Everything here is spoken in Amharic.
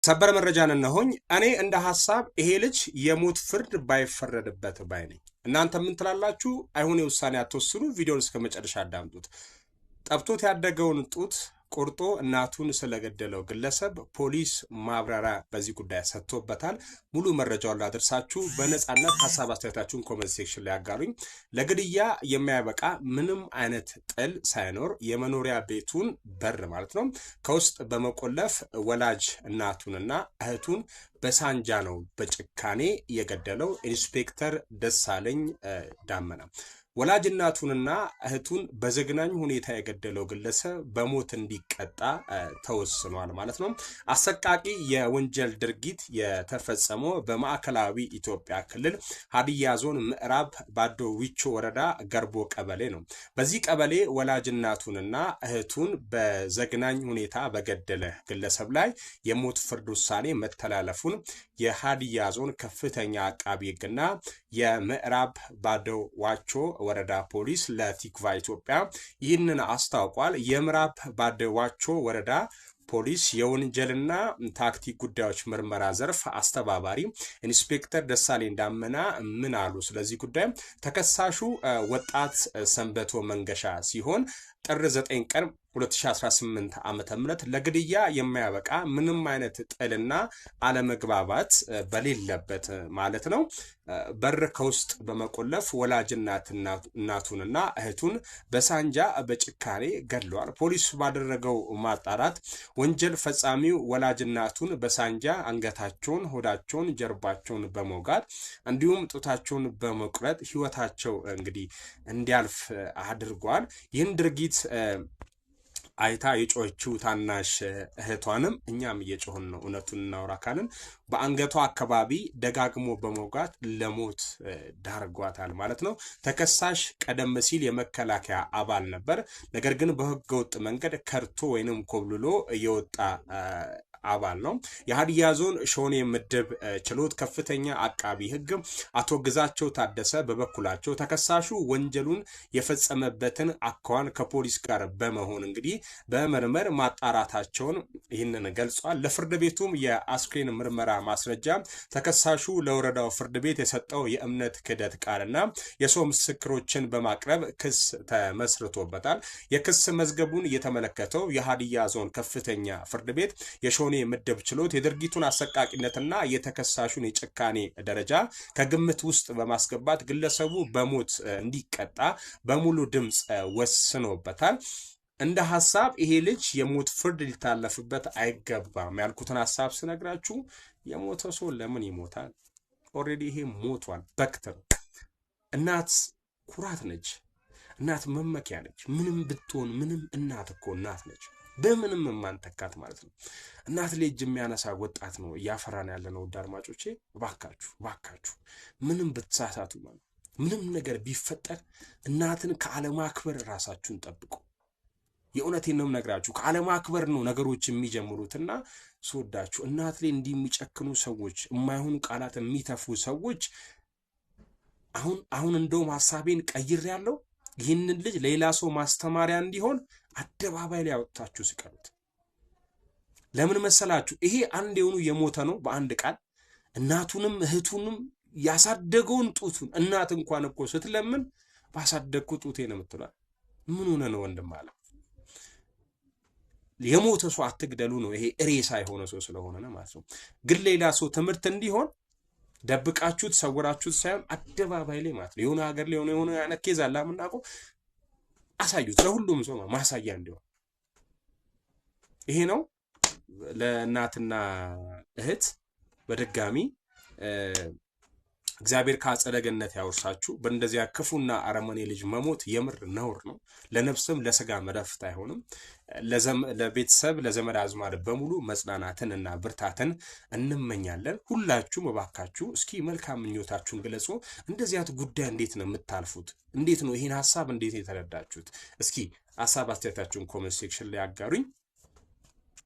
ሰበር መረጃን እነሆኝ እኔ እንደ ሐሳብ ይሄ ልጅ የሞት ፍርድ ባይፈረድበት ባይ ነኝ። እናንተ ምን ትላላችሁ? አይሁን የውሳኔ አትወስኑ። ቪዲዮውን እስከ መጨረሻ አዳምጡት። ጠብቶት ያደገውን ጡት ቆርጦ እናቱን ስለገደለው ግለሰብ ፖሊስ ማብራሪያ በዚህ ጉዳይ ሰጥቶበታል። ሙሉ መረጃውን ላደርሳችሁ በነጻነት ሐሳብ አስተያየታችሁን ኮሜንት ሴክሽን ላይ አጋሩኝ። ለግድያ የሚያበቃ ምንም አይነት ጥል ሳይኖር የመኖሪያ ቤቱን በር ማለት ነው ከውስጥ በመቆለፍ ወላጅ እናቱንና እህቱን በሳንጃ ነው በጭካኔ የገደለው ኢንስፔክተር ደሳለኝ ዳመና። ወላጅ እናቱንና እህቱን በዘግናኝ ሁኔታ የገደለው ግለሰብ በሞት እንዲቀጣ ተወስኗል ማለት ነው። አሰቃቂ የወንጀል ድርጊት የተፈጸመው በማዕከላዊ ኢትዮጵያ ክልል ሀዲያ ዞን ምዕራብ ባዶ ዊቾ ወረዳ ገርቦ ቀበሌ ነው። በዚህ ቀበሌ ወላጅ እናቱንና እህቱን በዘግናኝ ሁኔታ በገደለ ግለሰብ ላይ የሞት ፍርድ ውሳኔ መተላለፉን የሀዲያ ዞን ከፍተኛ አቃቢ ሕግና የምዕራብ ባዶ ዋቾ ወረዳ ፖሊስ ለቲክቫ ኢትዮጵያ ይህንን አስታውቋል። የምዕራብ ባዶ ዋቾ ወረዳ ፖሊስ የወንጀልና ታክቲክ ጉዳዮች ምርመራ ዘርፍ አስተባባሪ ኢንስፔክተር ደሳለኝ ዳመና ምን አሉ? ስለዚህ ጉዳይ ተከሳሹ ወጣት ሰንበቶ መንገሻ ሲሆን ጥር 9 ቀን 2018 ዓመተ ምህረት ለግድያ የማያበቃ ምንም አይነት ጥልና አለመግባባት በሌለበት ማለት ነው በር ከውስጥ በመቆለፍ ወላጅ እናቱንና እህቱን በሳንጃ በጭካኔ ገድሏል። ፖሊስ ባደረገው ማጣራት ወንጀል ፈጻሚው ወላጅ እናቱን በሳንጃ አንገታቸውን፣ ሆዳቸውን፣ ጀርባቸውን በመውጋት እንዲሁም ጡታቸውን በመቁረጥ ህይወታቸው እንግዲህ እንዲያልፍ አድርጓል። ይህን ድርጊት አይታ የጮህችው ታናሽ እህቷንም እኛም እየጮህን ነው እውነቱን እናውራ ካልን በአንገቷ አካባቢ ደጋግሞ በመውጋት ለሞት ዳርጓታል ማለት ነው። ተከሳሽ ቀደም ሲል የመከላከያ አባል ነበር። ነገር ግን በህገወጥ መንገድ ከርቶ ወይንም ኮብልሎ የወጣ አባል ነው። የሀዲያ ዞን ሾኔ ምድብ ችሎት ከፍተኛ አቃቢ ህግ አቶ ግዛቸው ታደሰ በበኩላቸው ተከሳሹ ወንጀሉን የፈጸመበትን አኳኋን ከፖሊስ ጋር በመሆን እንግዲህ በመርመር ማጣራታቸውን ይህንን ገልጿል። ለፍርድ ቤቱም የአስክሬን ምርመራ ማስረጃ ተከሳሹ ለወረዳው ፍርድ ቤት የሰጠው የእምነት ክህደት ቃልና የሰው ምስክሮችን በማቅረብ ክስ ተመስርቶበታል። የክስ መዝገቡን የተመለከተው የሀዲያ ዞን ከፍተኛ ፍርድ ቤት የሾኔ ምድብ ችሎት የድርጊቱን አሰቃቂነትና የተከሳሹን የጭካኔ ደረጃ ከግምት ውስጥ በማስገባት ግለሰቡ በሞት እንዲቀጣ በሙሉ ድምፅ ወስኖበታል። እንደ ሐሳብ ይሄ ልጅ የሞት ፍርድ ሊታለፍበት አይገባም ያልኩትን ሐሳብ ስነግራችሁ የሞተ ሰው ለምን ይሞታል? ኦሬዲ ይሄ ሞቷል። በክተር እናት ኩራት ነች። እናት መመኪያ ነች። ምንም ብትሆን ምንም እናት እኮ እናት ነች። በምንም ማንተካት ማለት ነው። እናት ልጅ የሚያነሳ ወጣት ነው እያፈራን ያለ ነው። ውድ አድማጮቼ ባካችሁ ምንም ብትሳሳቱ ማለት ምንም ነገር ቢፈጠር እናትን ከአለማክበር ራሳችሁን ጠብቁ። የእውነቴን ነው የምነግራችሁ። ከአለማክበር ነው ነገሮች የሚጀምሩትና ስወዳችሁ እናት ላይ እንዲሚጨክኑ ሰዎች፣ የማይሆኑ ቃላት የሚተፉ ሰዎች አሁን እንደውም ሐሳቤን ቀይሬያለሁ። ይህንን ልጅ ሌላ ሰው ማስተማሪያ እንዲሆን አደባባይ ላይ ያወጣችሁ ስቀሉት። ለምን መሰላችሁ? ይሄ አንድ የሆኑ የሞተ ነው በአንድ ቃል እናቱንም እህቱንም ያሳደገውን ጡቱን እናት እንኳን እኮ ስትለምን ባሳደግኩ ጡቴ ነው የምትሏል። ምን ሆነ ነው ወንድም አለ። የሞተ ሰው አትግደሉ ነው። ይሄ ሬሳ የሆነ ሰው ስለሆነ ነው ማለት ነው። ግን ሌላ ሰው ትምህርት እንዲሆን ደብቃችሁት ሰውራችሁት ሳይሆን አደባባይ ላይ ማለት ነው። የሆነ ሀገር ላይ የሆነ አይነት ኬዝ አለ ምናውቀው አሳዩት፣ ለሁሉም ሰው ማሳያ እንዲሆን። ይሄ ነው ለእናትና እህት በድጋሚ እግዚአብሔር ከአጸደ ገነት ያወርሳችሁ። በእንደዚያ ክፉና አረመኔ ልጅ መሞት የምር ነውር ነው። ለነፍስም ለስጋ መረፍት አይሆንም። ለቤተሰብ ለዘመድ አዝማድ በሙሉ መጽናናትን እና ብርታትን እንመኛለን። ሁላችሁም እባካችሁ እስኪ መልካም ምኞታችሁን ግለጹ። እንደዚያት ጉዳይ እንዴት ነው የምታልፉት? እንዴት ነው ይሄን ሐሳብ እንዴት የተረዳችሁት? እስኪ ሐሳብ አስተያየታችሁን ኮሜንት ሴክሽን ላይ አጋሩኝ።